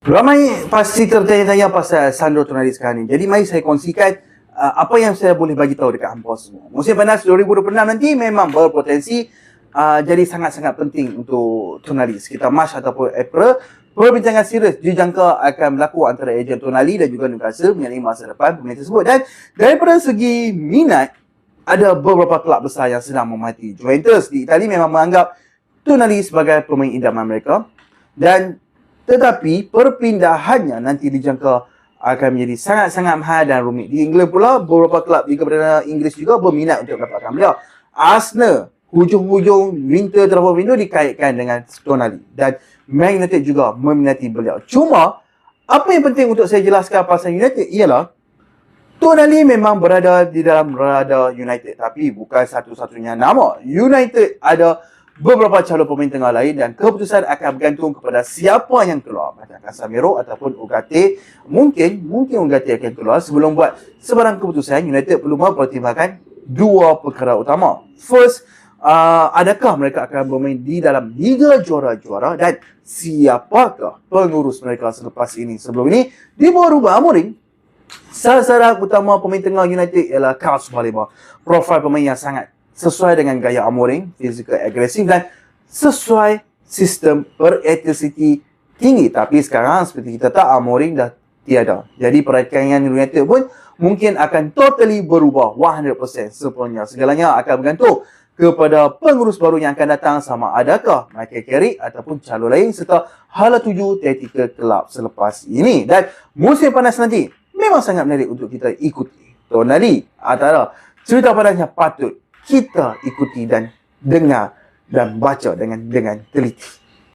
Ramai pasti tertanya-tanya pasal Sandro Tonali sekarang ni. Jadi mari saya kongsikan apa yang saya boleh bagi tahu dekat hangpa semua. Musim panas 2026 nanti memang berpotensi jadi sangat-sangat penting untuk Tonali. Sekitar Mac ataupun April, perbincangan serius dijangka akan berlaku antara ejen Tonali dan juga Newcastle mengenai masa depan pemain tersebut. Dan daripada segi minat, ada beberapa kelab besar yang sedang memati. Juventus di Itali memang menganggap Tonali sebagai pemain idaman mereka, dan tetapi perpindahannya nanti dijangka akan menjadi sangat-sangat mahal dan rumit. Di England pula, beberapa kelab Liga Perdana Inggeris juga berminat untuk mendapatkan beliau. Arsenal hujung-hujung winter transfer window dikaitkan dengan Tonali, dan Man United juga meminati beliau. Cuma apa yang penting untuk saya jelaskan pasal United ialah Tonali memang berada di dalam radar United, tapi bukan satu-satunya nama. United ada beberapa calon pemain tengah lain dan keputusan akan bergantung kepada siapa yang keluar. Macam Casemiro ataupun Ugarte. Mungkin Ugarte akan keluar. Sebelum buat sebarang keputusan, United perlu mempertimbangkan dua perkara utama. First, adakah mereka akan bermain di dalam Liga Juara-Juara, dan siapakah pengurus mereka selepas ini. Sebelum ini, di bawah Ruben Amorim, sasaran utama pemain tengah United ialah Carlos Baleba. Profil pemain yang sangat sesuai dengan gaya Amorim, fizikal agresif dan sesuai sistem berelectricity tinggi. Tapi sekarang seperti kita tahu, Amorim dah tiada. Jadi perancangan United pun mungkin akan totally berubah 100% sepenuhnya. Segalanya akan bergantung kepada pengurus baru yang akan datang, sama adakah Michael Carrick ataupun calon lain, serta hala tuju taktikal kelab selepas ini. Dan musim panas nanti memang sangat menarik untuk kita ikuti. Tonali antara cerita panas yang patut kita ikuti dan dengar dan baca dengan teliti.